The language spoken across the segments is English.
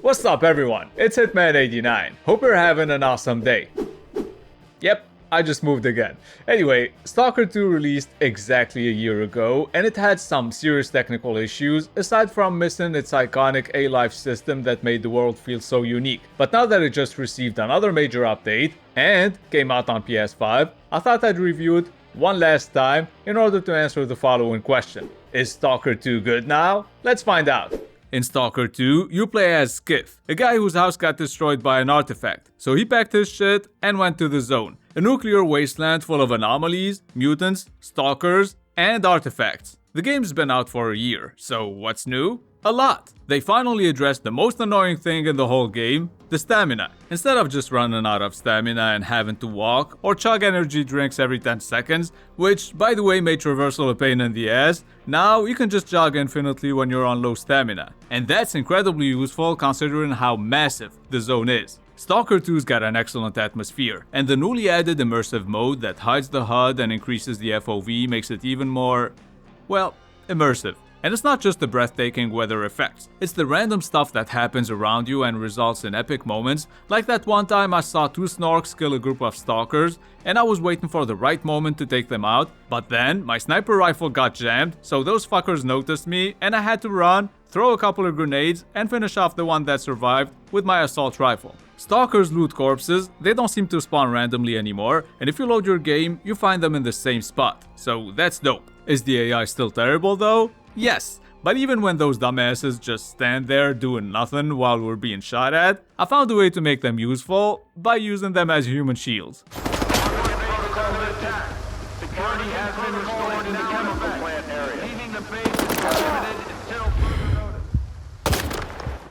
What's up everyone, it's Hitman89. Hope you're having an awesome day. Yep, I just moved again. Anyway, Stalker 2 released exactly a year ago, and it had some serious technical issues, aside from missing its iconic A-Life system that made the world feel so unique. But now that it just received another major update, and came out on PS5, I thought I'd review it one last time in order to answer the following question. Is Stalker 2 good now? Let's find out. In Stalker 2, you play as Skiff, a guy whose house got destroyed by an artifact, so he packed his shit and went to the zone, a nuclear wasteland full of anomalies, mutants, stalkers, and artifacts. The game's been out for a year, so what's new? A lot! They finally addressed the most annoying thing in the whole game, the stamina. Instead of just running out of stamina and having to walk or chug energy drinks every 10 seconds, which by the way made traversal a pain in the ass, now you can just jog infinitely when you're on low stamina. And that's incredibly useful considering how massive the zone is. Stalker 2's got an excellent atmosphere, and the newly added immersive mode that hides the HUD and increases the FOV makes it even more, well, immersive. And it's not just the breathtaking weather effects, it's the random stuff that happens around you and results in epic moments, like that one time I saw two Snorks kill a group of stalkers, and I was waiting for the right moment to take them out, but then my sniper rifle got jammed, so those fuckers noticed me, and I had to run, throw a couple of grenades, and finish off the one that survived with my assault rifle. Stalkers loot corpses, they don't seem to spawn randomly anymore, and if you load your game, you find them in the same spot, so that's dope. Is the AI still terrible though? Yes, but even when those dumbasses just stand there doing nothing while we're being shot at, I found a way to make them useful by using them as human shields.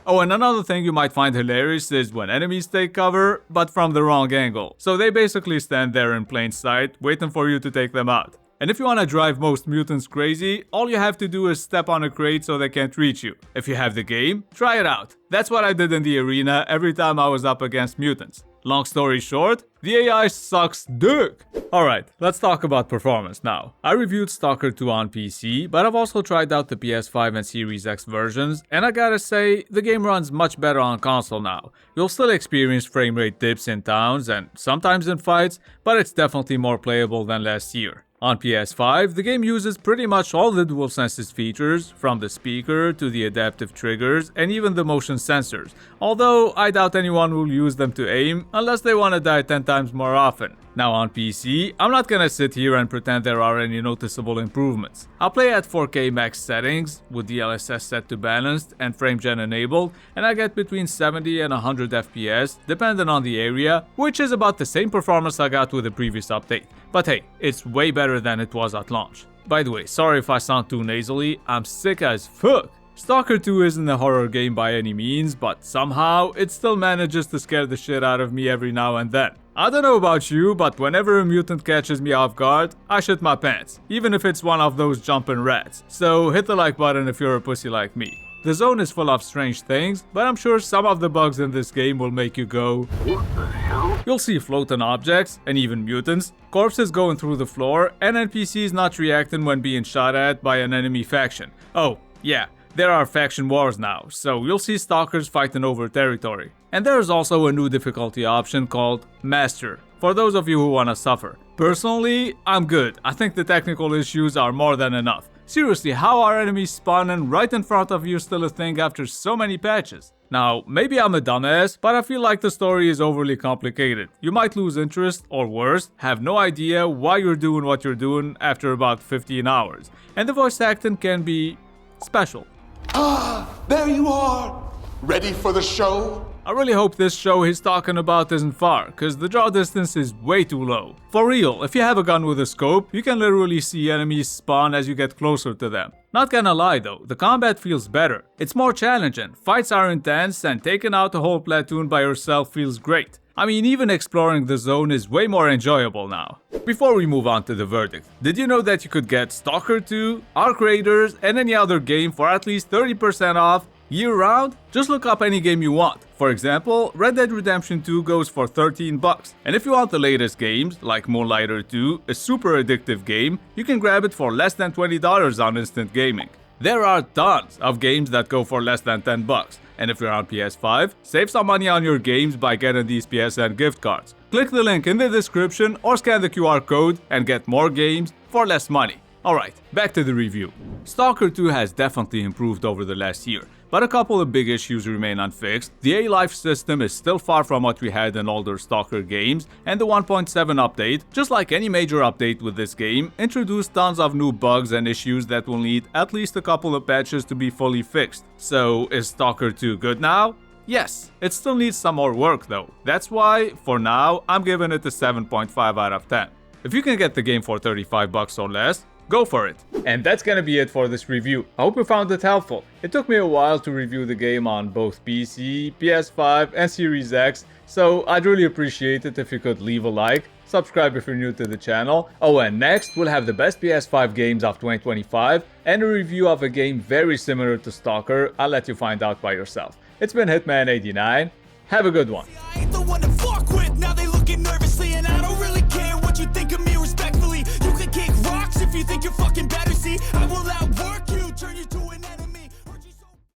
Oh, and another thing you might find hilarious is when enemies take cover, but from the wrong angle. So they basically stand there in plain sight, waiting for you to take them out. And if you want to drive most mutants crazy, all you have to do is step on a crate so they can't reach you. If you have the game, try it out. That's what I did in the arena every time I was up against mutants. Long story short, the AI sucks dick! Alright, let's talk about performance now. I reviewed Stalker 2 on PC, but I've also tried out the PS5 and Series X versions, and I gotta say, the game runs much better on console now. You'll still experience frame rate dips in towns and sometimes in fights, but it's definitely more playable than last year. On PS5, the game uses pretty much all the DualSense's features, from the speaker to the adaptive triggers and even the motion sensors, although I doubt anyone will use them to aim unless they want to die 10 times more often. Now on PC, I'm not gonna sit here and pretend there are any noticeable improvements. I'll play at 4K max settings, with the DLSS set to balanced and frame gen enabled, and I get between 70 and 100 FPS, depending on the area, which is about the same performance I got with the previous update. But hey, it's way better than it was at launch. By the way, sorry if I sound too nasally, I'm sick as fuck. Stalker 2 isn't a horror game by any means, but somehow it still manages to scare the shit out of me every now and then. I don't know about you, but whenever a mutant catches me off guard, I shit my pants, even if it's one of those jumping rats. So hit the like button if you're a pussy like me. The zone is full of strange things, but I'm sure some of the bugs in this game will make you go, what the hell? You'll see floating objects, and even mutants, corpses going through the floor, and NPCs not reacting when being shot at by an enemy faction. Oh, yeah. There are faction wars now, so you'll see stalkers fighting over territory. And there's also a new difficulty option called Master, for those of you who wanna suffer. Personally, I'm good. I think the technical issues are more than enough. Seriously, how are enemies spawning right in front of you still a thing after so many patches? Now, maybe I'm a dumbass, but I feel like the story is overly complicated. You might lose interest, or worse, have no idea why you're doing what you're doing after about 15 hours. And the voice acting can be special. Ah, there you are! Ready for the show? I really hope this show he's talking about isn't far, cause the draw distance is way too low. For real, if you have a gun with a scope, you can literally see enemies spawn as you get closer to them. Not gonna lie though, the combat feels better. It's more challenging, fights are intense, and taking out a whole platoon by yourself feels great. I mean, even exploring the zone is way more enjoyable now. Before we move on to the verdict, did you know that you could get Stalker 2, Arc Raiders, and any other game for at least 30% off year-round? Just look up any game you want. For example, Red Dead Redemption 2 goes for $13, and if you want the latest games, like Moonlighter 2, a super addictive game, you can grab it for less than $20 on Instant Gaming. There are tons of games that go for less than $10, And if you're on PS5, save some money on your games by getting these PSN gift cards. Click the link in the description or scan the QR code and get more games for less money. Alright, back to the review. Stalker 2 has definitely improved over the last year, but a couple of big issues remain unfixed. The A-Life system is still far from what we had in older Stalker games, and the 1.7 update, just like any major update with this game, introduced tons of new bugs and issues that will need at least a couple of patches to be fully fixed. So, is Stalker 2 good now? Yes, it still needs some more work though. That's why, for now, I'm giving it a 7.5 out of 10. If you can get the game for $35 or less, go for it. And that's gonna be it for this review. I hope you found it helpful. It took me a while to review the game on both PC, PS5 and Series X, so I'd really appreciate it if you could leave a like, subscribe if you're new to the channel. Oh, and next we'll have the best PS5 games of 2025 and a review of a game very similar to Stalker. I'll let you find out by yourself. It's been Hitman89. Have a good one.